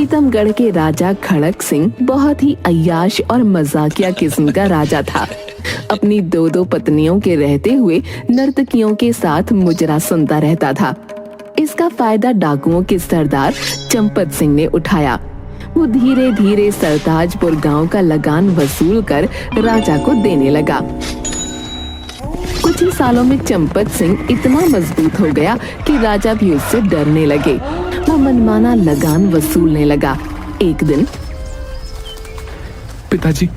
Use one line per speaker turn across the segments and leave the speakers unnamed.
प्रीतमगढ़ के राजा खड़क सिंह बहुत ही अय्याश और मजाकिया किस्म का राजा था। अपनी दो दो पत्नियों के रहते हुए नर्तकियों के साथ मुजरा सुनता रहता था। इसका फायदा डाकुओं के सरदार चंपत सिंह ने उठाया। वो धीरे धीरे सरताजपुर गांव का लगान वसूल कर राजा को देने लगा। कुछ ही सालों में चंपत सिंह इतना मजबूत हो गया कि राजा भी उससे डरने लगे। वो मनमाना लगान वसूलने लगा। एक दिन,
पिताजी,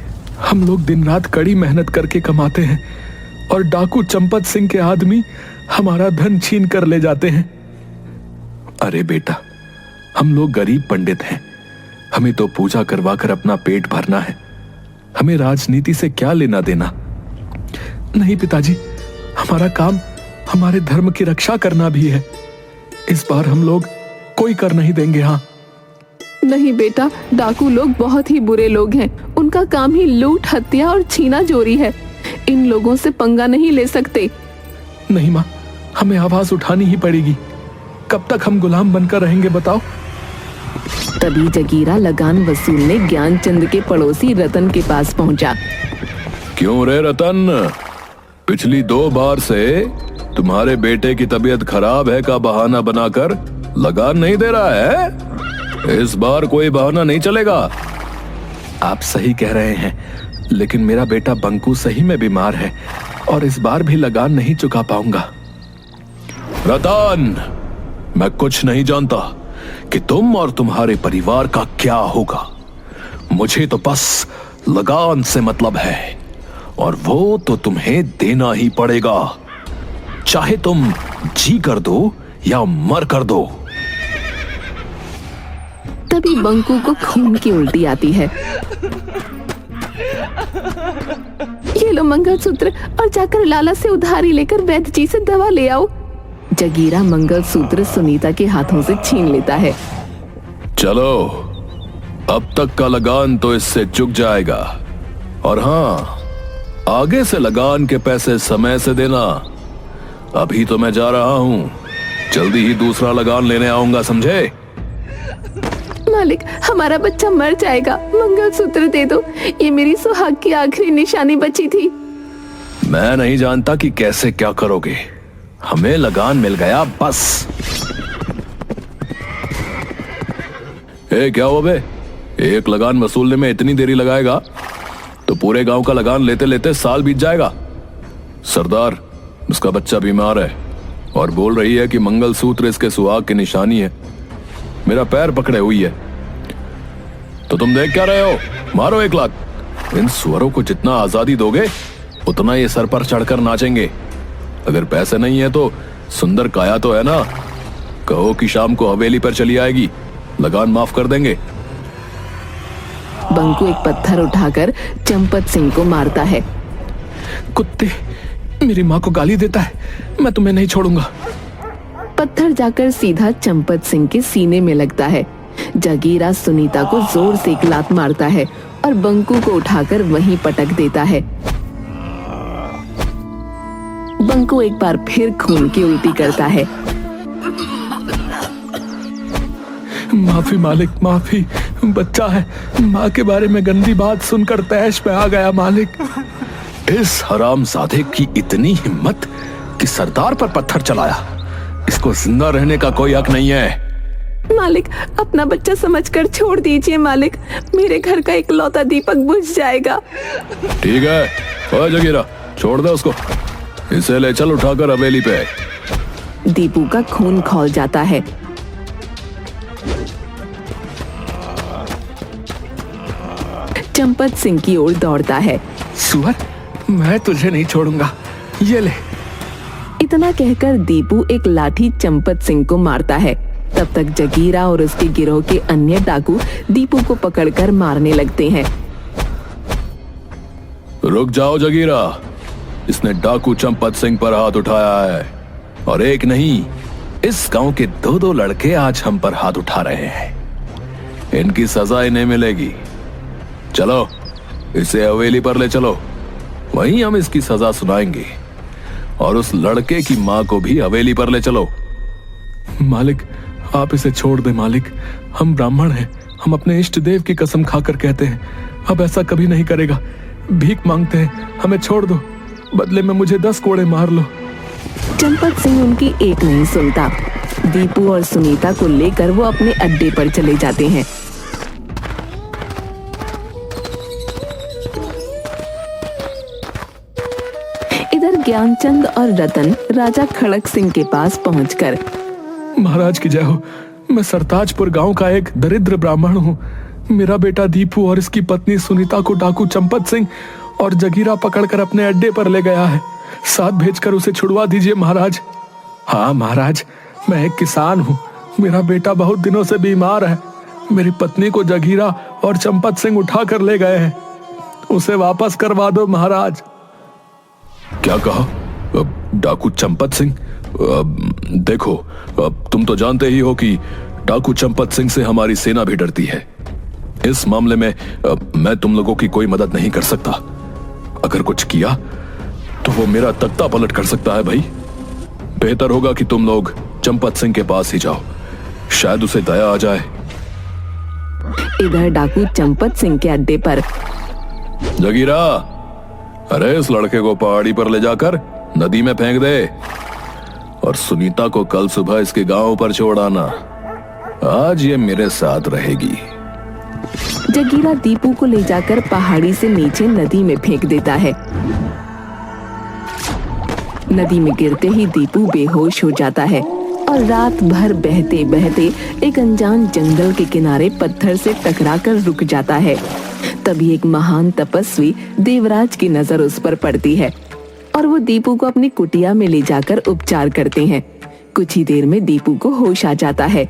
हम लोग दिन रात कड़ी मेहनत करके कमाते हैं और डाकू चंपत सिंह के आदमी हमारा धन छीन कर ले जाते हैं। अरे बेटा, हम लोग गरीब पंडित हैं, हमें तो पूजा करवा कर अपना पेट भरना है, हमें राजनीति से क्या लेना देना। नहीं पिताजी, हमारा काम हमारे धर्म की रक्षा करना भी है। इस बार हम लोग कोई कर नहीं देंगे। हाँ
नहीं बेटा, डाकू लोग बहुत ही बुरे लोग हैं। उनका काम ही लूट, हत्या और छीना चोरी है। इन लोगों से पंगा नहीं ले सकते।
नहीं माँ, हमें आवाज उठानी ही पड़ेगी। कब तक हम गुलाम बनकर रहेंगे बताओ।
तभी जगीरा लगान वसूलने ज्ञानचंद के पड़ोसी रतन के पास पहुंचा।
क्यों रे रतन, पिछली 2 बार से तुम्हारे बेटे की तबीयत खराब है का बहाना बनाकर लगान नहीं दे रहा है? इस बार कोई बहाना नहीं चलेगा।
आप सही कह रहे हैं, लेकिन मेरा बेटा बंकू सही में बीमार है और इस बार भी लगान नहीं चुका पाऊंगा।
रतन, मैं कुछ नहीं जानता कि तुम और तुम्हारे परिवार का क्या होगा। मुझे तो बस लगान से मतलब है, और वो तो तुम्हें देना ही पड़ेगा, चाहे तुम जी कर दो या मर कर दो।
तभी बंकू को खून की उल्टी आती है। ये लो मंगलसूत्र और जाकर लाला से उधारी लेकर वैद्य जी से दवा ले आओ। जगीरा मंगलसूत्र सुनीता के हाथों से छीन लेता है।
चलो, अब तक का लगान तो इससे चुक जाएगा, और हाँ, आगे से लगान के पैसे समय से देना। अभी तो मैं जा रहा हूँ, जल्दी ही दूसरा लगान लेने आऊंगा, समझे?
मालिक, हमारा बच्चा मर जाएगा, मंगलसूत्र दे दो, ये मेरी सुहाग की आखिरी निशानी बची थी।
मैं नहीं जानता कि कैसे क्या करोगे, हमें लगान मिल गया बस। क्या हुआ बे, एक लगान वसूलने में इतनी देरी लगाएगा तो पूरे गांव का लगान लेते लेते साल बीत जाएगा। सरदार, उसका बच्चा बीमार है और बोल रही है कि मंगलसूत्र इसके सुहाग की निशानी है। मेरा पैर पकड़े हुई है। तो तुम देख क्या रहे हो? मारो 1 लाख। इन सुअरों को जितना आजादी दोगे उतना ये सर पर चढ़कर नाचेंगे। अगर पैसे नहीं है तो सुंदर काया तो है ना, कहो कि शाम को हवेली पर चली आएगी, लगान माफ कर देंगे।
बंकू एक पत्थर उठाकर चंपत सिंह को मारता है।
कुत्ते, मेरी माँ को गाली देता है, मैं तुम्हें नहीं छोड़ूंगा।
पत्थर जाकर सीधा चंपत सिंह के सीने में लगता है। जगीरा सुनीता को जोर से एक लात मारता है और बंकू को उठाकर वहीं पटक देता है। बंकू एक बार फिर खून की उल्टी करता है।
माफी मालिक, माफी। बच्चा है, माँ के बारे में गंदी बात सुनकर तैश पे आ गया मालिक।
इस हरामजादे की इतनी हिम्मत कि सरदार पर पत्थर चलाया। इसको जिंदा रहने का कोई हक नहीं है।
मालिक, अपना बच्चा समझकर छोड़ दीजिए मालिक, मेरे घर का इकलौता दीपक बुझ जाएगा।
ठीक है, ओए जगीरा, छोड़ दे उसको, इसे ले चल उठाकर हवेली पे।
दीपू का खून खौल जाता है। चंपत सिंह की ओर दौड़ता है।
सुअर, मैं तुझे नहीं छोड़ूंगा, ये ले।
इतना कहकर दीपू एक लाठी चंपत सिंह को मारता है। तब तक जगीरा और उसके गिरोह के अन्य डाकू दीपू को पकड़कर मारने लगते हैं।
रुक जाओ जगीरा, इसने डाकू चंपत सिंह पर हाथ उठाया है, और एक नहीं, इस गांव के 2-2 लड़के आज हम पर हाथ उठा रहे हैं। इनकी सजा इन्हें मिलेगी। चलो, इसे हवेली पर ले चलो, वहीं हम इसकी सजा सुनाएंगे, और उस लड़के की माँ को भी हवेली पर ले चलो।
मालिक, आप इसे छोड़ दे मालिक, हम ब्राह्मण हैं, हम अपने इष्ट देव की कसम खाकर कहते हैं, अब ऐसा कभी नहीं करेगा। भीख मांगते हैं, हमें छोड़ दो, बदले में मुझे 10 कोड़े मार लो।
चंपत सिंह उनकी एक नहीं सुनता। दीपू और सुनीता को लेकर वो अपने अड्डे पर चले जाते हैं। इधर ज्ञानचंद और रतन राजा खड़क सिंह के पास पहुंचकर,
महाराज की जय हो। मैं सरताजपुर गांव का एक दरिद्र ब्राह्मण हूँ। मेरा बेटा दीपू और इसकी पत्नी सुनीता को डाकू चंपत सिंह और जगीरा पकड़कर अपने अड्डे पर ले गया है। साथ भेजकर उसे छुड़वा दीजिए महाराज। हाँ महाराज, मैं एक किसान हूँ। मेरा बेटा बहुत दिनों से बीमार है। मेरी पत्नी को जगीरा और चंपत सिंह उठा कर ले गए हैं। उसे वापस करवा दो महाराज।
क्या कहा? डाकू चंपत सिंह? देखो, तुम तो जानते ही हो कि डाकू चंपत सिंह से हमारी सेना भी डरती है। इस मामले में मैं तुम लोगों की कोई मदद नहीं कर सकता। अगर कुछ किया तो वो मेरा तख्ता पलट कर सकता है। भाई, बेहतर होगा कि तुम लोग चंपत सिंह के पास ही जाओ, शायद उसे दया आ जाए।
इधर डाकू चंपत सिंह के अड्डे पर,
जगीरा, अरे इस लड़के को पहाड़ी पर ले जाकर नदी में फेंक दे और सुनीता को कल सुबह इसके गांव पर छोड़ आना। आज ये मेरे साथ रहेगी।
जगीरा दीपू को ले जाकर पहाड़ी से नीचे नदी में फेंक देता है। नदी में गिरते ही दीपू बेहोश हो जाता है और रात भर बहते बहते एक अनजान जंगल के किनारे पत्थर से टकराकर रुक जाता है। तभी एक महान तपस्वी देवराज की नजर उस पर पड़ती है और वो दीपू को अपनी कुटिया में ले जाकर उपचार करते हैं। कुछ ही देर में दीपू को होश आ जाता है।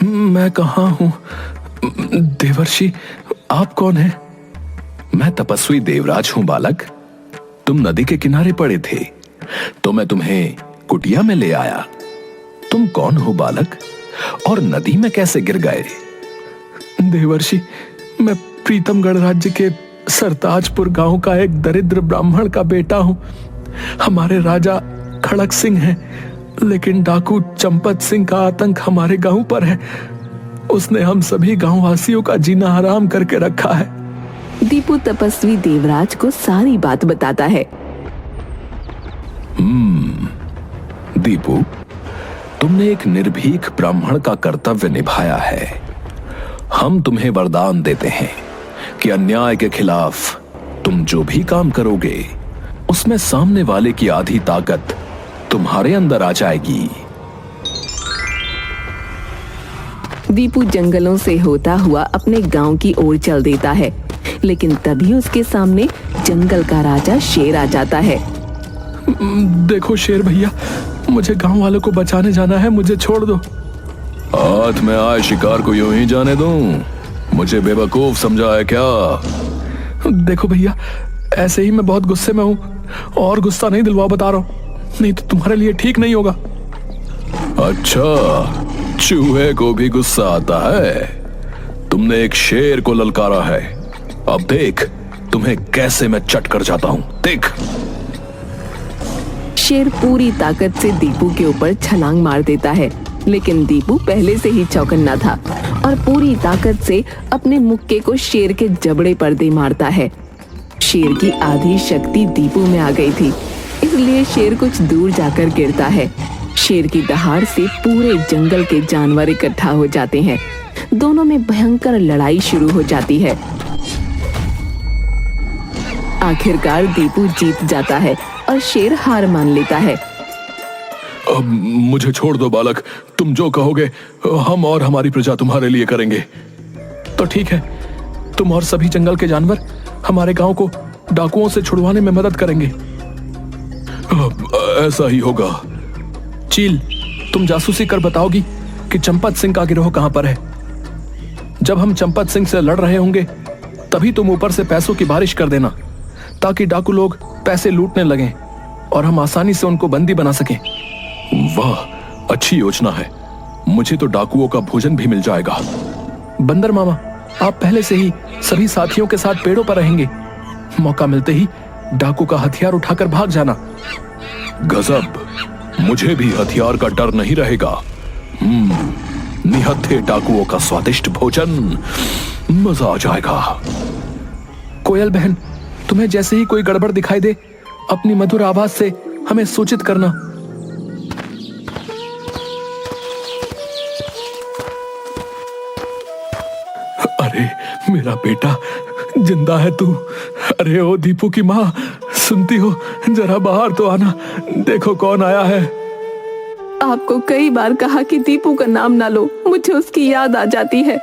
मैं कहाँ हूँ? देवर्षि, आप कौन हैं?
मैं तपस्वी देवराज हूँ बालक। तुम नदी के किनारे पड़े थे तो मैं तुम्हें कुटिया में ले आया। तुम कौन हो बालक, और नदी में कैसे गिर गए?
देवर्षि, मैं प्रीतमगढ़ राज्य के सरताजपुर गांव का एक दरिद्र ब्राह्मण का बेटा हूँ। हमारे राजा खड़क सिंह हैं, लेकिन डाकू चंपत सिंह का आतंक हमारे गांव पर है। उसने हम सभी गांव वासियों का जीना हराम करके रखा है।
दीपू तपस्वी देवराज को सारी बात बताता है।
दीपू, तुमने एक निर्भीक ब्राह्मण का कर्तव्य निभाया है। हम तुम्हें वरदान देते हैं कि अन्याय के खिलाफ तुम जो भी काम करोगे उसमें सामने वाले की आधी ताकत तुम्हारे अंदर आ जाएगी।
दीपू जंगलों से होता हुआ अपने गांव की ओर चल देता है, लेकिन तभी उसके सामने जंगल का राजा शेर आ जाता है।
देखो शेर भैया, मुझे गांव वालों को बचाने जाना है, मुझे छोड़ दो।
हाथ में आए शिकार को यूं ही जाने दूं? मुझे बेवकूफ समझा है क्या?
देखो भैया, ऐसे ही मैं बहुत गुस्से में हूँ, और गुस्सा नहीं दिलवा बता रहा हूँ, नहीं तो तुम्हारे लिए ठीक नहीं होगा।
अच्छा, चूहे को भी गुस्सा आता है? तुमने एक शेर को ललकारा है, अब देख तुम्हें कैसे मैं चट कर जाता हूं। देख।
शेर पूरी ताकत से दीपू के ऊपर छलांग मार देता है, लेकिन दीपू पहले से ही चौकन्ना था और पूरी ताकत से अपने मुक्के को शेर के जबड़े पर दे मारता है। शेर की आधी शक्ति दीपू में आ गई थी, इसलिए शेर कुछ दूर जाकर गिरता है। शेर की दहाड़ से पूरे जंगल के जानवर इकट्ठा हो जाते हैं। दोनों में भयंकर लड़ाई शुरू हो जाती है। आखिरकार दीपू जीत जाता है और शेर हार मान लेता है।
अब मुझे छोड़ दो बालक, तुम जो कहोगे हम और हमारी प्रजा तुम्हारे लिए करेंगे।
तो ठीक है, तुम और सभी जंगल के जानवर हमारे गांव को डाकुओं से छुड़वाने में मदद करेंगे।
ऐसा ही होगा।
चील, तुम जासूसी कर बताओगी कि चंपत सिंह का गिरोह कहां पर है। जब हम चंपत सिंह से लड़ रहे होंगे तभी तुम ऊपर से पैसों की बारिश कर देना, ताकि डाकू लोग पैसे लूटने लगें और हम आसानी से उनको बंदी बना सकें।
वाह, अच्छी योजना है। मुझे तो डाकुओं का भोजन भी मिल जाएगा।
बंदर मामा, आप पहले से ही सभी साथियों के साथ पेड़ों पर रहेंगे। मौका मिलते ही डाकू का हथियार उठाकर भाग जाना।
गजब, मुझे भी हथियार का डर नहीं रहेगा। निहत्थे डाकुओं का स्वादिष्ट भोजन, मजा आ जाएगा।
कोयल बहन, तुम्हें जैसे ही कोई गड़बड़ दिखाई दे अपनी मधुर आवाज से हमें सूचित करना।
अरे मेरा बेटा, जिंदा है तू?
अरे ओ दीपू की माँ, सुनती हो? जरा बाहर तो आना, देखो कौन आया है।
आपको कई बार कहा कि दीपू का नाम ना लो, मुझे उसकी याद आ जाती है।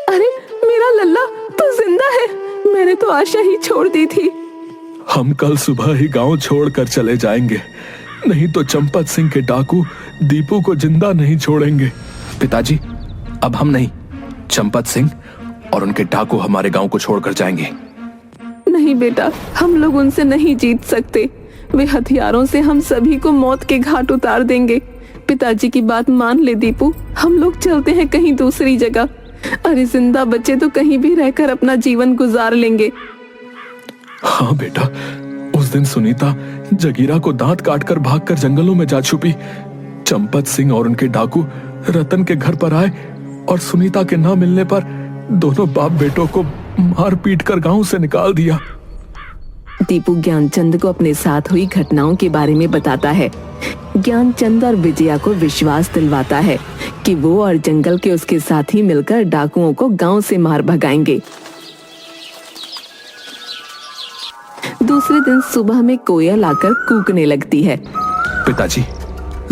अरे मेरा लल्ला तो जिंदा है, मैंने तो आशा ही छोड़ दी थी।
हम कल सुबह ही गांव छोड़कर चले जाएंगे, नहीं तो चंपत सिंह के डाकू दीपू को जिंदा नहीं छोड़ेंगे।
पिताजी, अब हम नहीं, चंपत सिंह और उनके डाकू हमारे गांव को छोड़कर जाएंगे।
नहीं बेटा, हम लोग उनसे नहीं जीत सकते। वे हथियारों से हम सभी को मौत के घाट उतार देंगे। पिताजी की बात मान ले दीपू, हम लोग चलते हैं कहीं दूसरी जगह। अरे जिंदा बच्चे तो कहीं भी रहकर अपना जीवन गुजार लेंगे।
हाँ बेटा, उस दिन सुनीता जगीरा को दांत काटकर भागकर जंगलों में जा छुपी। चंपत सिंह और उनके डाकू रतन के घर पर आए और सुनीता के ना मिलने पर दोनों बाप बेटों को मार पीट कर गांव से निकाल दिया।
दीपू ज्ञानचंद को अपने साथ हुई घटनाओं के बारे में बताता है। ज्ञानचंद और विजया को विश्वास दिलवाता है कि वो और जंगल के उसके साथी मिलकर डाकुओं को गांव से मार भगाएंगे। दूसरे दिन सुबह में कोयल आकर कूकने लगती है।
पिताजी,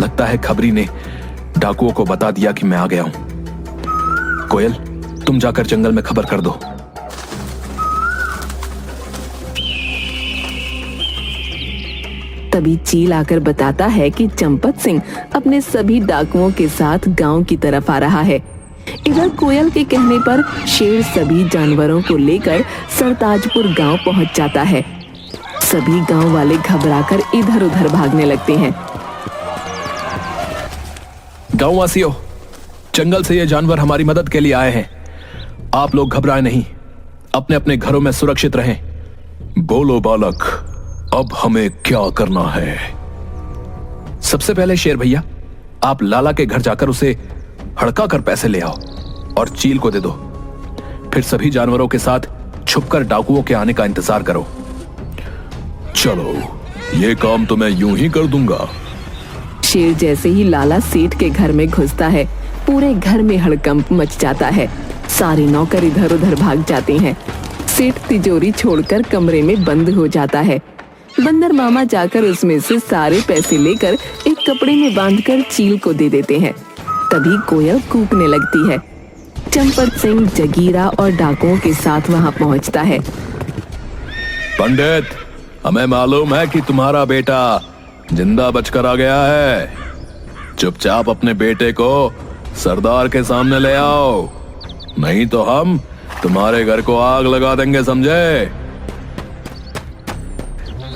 लगता है खबरी ने डाकुओं को बता दिया कि मैं आ गया हूं। कोयल, तुम जाकर जंगल में खबर कर दो।
तभी चील आकर बताता है कि चंपत सिंह अपने सभी डाकुओं के साथ गांव की तरफ आ रहा है। इधर कोयल के कहने पर शेर सभी जानवरों को लेकर सरताजपुर गांव पहुंच जाता है। सभी गांव वाले घबराकर इधर उधर भागने लगते हैं।
गांव वासियों, जंगल से ये जानवर हमारी मदद के लिए आए हैं। आप लोग घबराएं नहीं, अपने अपने घरों में सुरक्षित रहें। बोलो बालक, अब हमें क्या करना है? सबसे पहले शेर भैया, आप लाला के घर जाकर उसे हड़का कर पैसे ले आओ और चील को दे दो। फिर सभी जानवरों के साथ छुपकर डाकुओं के आने का इंतजार करो। चलो, ये काम तो मैं यूं ही कर दूंगा।
शेर जैसे ही लाला सेठ के घर में घुसता है, पूरे घर में हड़कंप मच जाता है। सारे नौकर इधर उधर भाग जाते हैं। सेठ तिजोरी छोड़कर कमरे में बंद हो जाता है। बंदर मामा जाकर उसमें से सारे पैसे लेकर एक कपड़े में बांधकर चील को दे देते हैं। तभी कोयल कूकने लगती है। चंपत सिंह जगीरा और डाकुओं के साथ वहां पहुंचता है।
पंडित, हमें मालूम है कि तुम्हारा बेटा जिंदा बचकर आ गया है। चुपचाप अपने बेटे को सरदार के सामने ले आओ, नहीं तो हम तुम्हारे घर को आग लगा देंगे, समझे?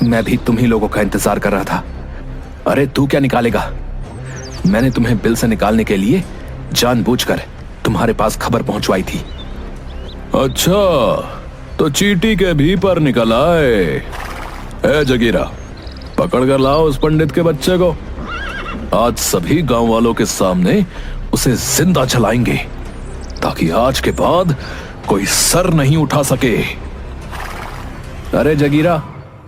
मैं भी तुम ही लोगों का इंतजार कर रहा था। अरे तू क्या निकालेगा? मैंने तुम्हें बिल से निकालने के लिए जानबूझकर तुम्हारे पास खबर पहुंचवाई थी। अच्छा, तो चींटी के भी पर निकल आए। ए जगीरा, पकड़ कर लाओ उस पंडित के बच्चे को। आज सभी गांव वालों के सामने उसे जिंदा जलाएंगे, ताकि आज के बाद कोई सर नहीं उठा सके। अरे जगीरा,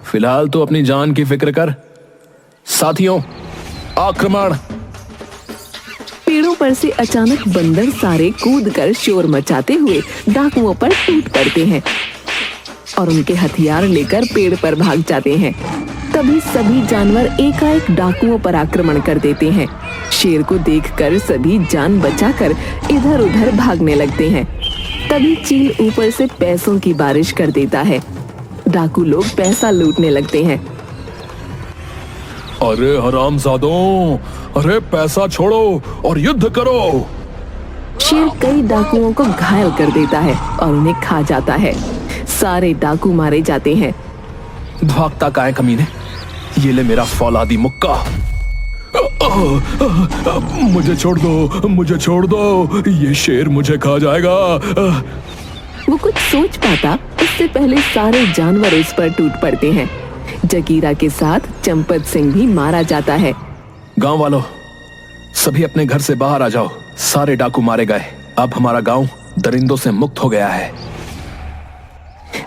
फिलहाल तो अपनी जान की फिक्र कर। साथियों, आक्रमण!
पेड़ों पर से अचानक बंदर सारे कूदकर शोर मचाते हुए डाकुओं पर टूट पड़ते हैं और उनके हथियार लेकर पेड़ पर भाग जाते हैं। तभी सभी जानवर एकाएक डाकुओं पर आक्रमण कर देते हैं। शेर को देखकर सभी जान बचाकर इधर उधर भागने लगते हैं। तभी चील ऊपर से पैसों की बारिश कर देता है। डाकू लोग पैसा लूटने लगते हैं।
अरे हरामजादों, अरे पैसा छोड़ो और युद्ध करो।
शेर कई डाकुओं को घायल कर देता है और उन्हें खा जाता है। सारे डाकू मारे जाते हैं।
भागता काहे कमीने, ये ले मेरा फौलादी मुक्का।
मुझे छोड़ दो, मुझे छोड़ दो, ये शेर मुझे खा जाएगा।
वो कुछ सोच पाता इससे पहले सारे जानवर उस पर टूट पड़ते हैं। जगीरा के साथ चंपत सिंह भी मारा जाता है।
गांव वालों,
सभी अपने घर से बाहर आ जाओ, सारे डाकू मारे गए। अब हमारा गांव दरिंदों से मुक्त हो गया है।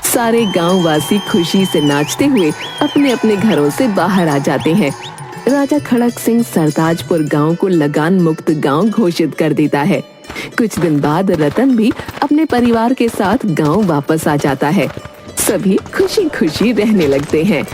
सारे गांव वासी खुशी से नाचते हुए अपने अपने घरों से बाहर आ जाते हैं। राजा खड़क सिंह सरताजपुर गांव को लगान मुक्त गांव घोषित कर देता है। कुछ दिन बाद रतन भी अपने परिवार के साथ गांव वापस आ जाता है। सभी खुशी खुशी रहने लगते हैं।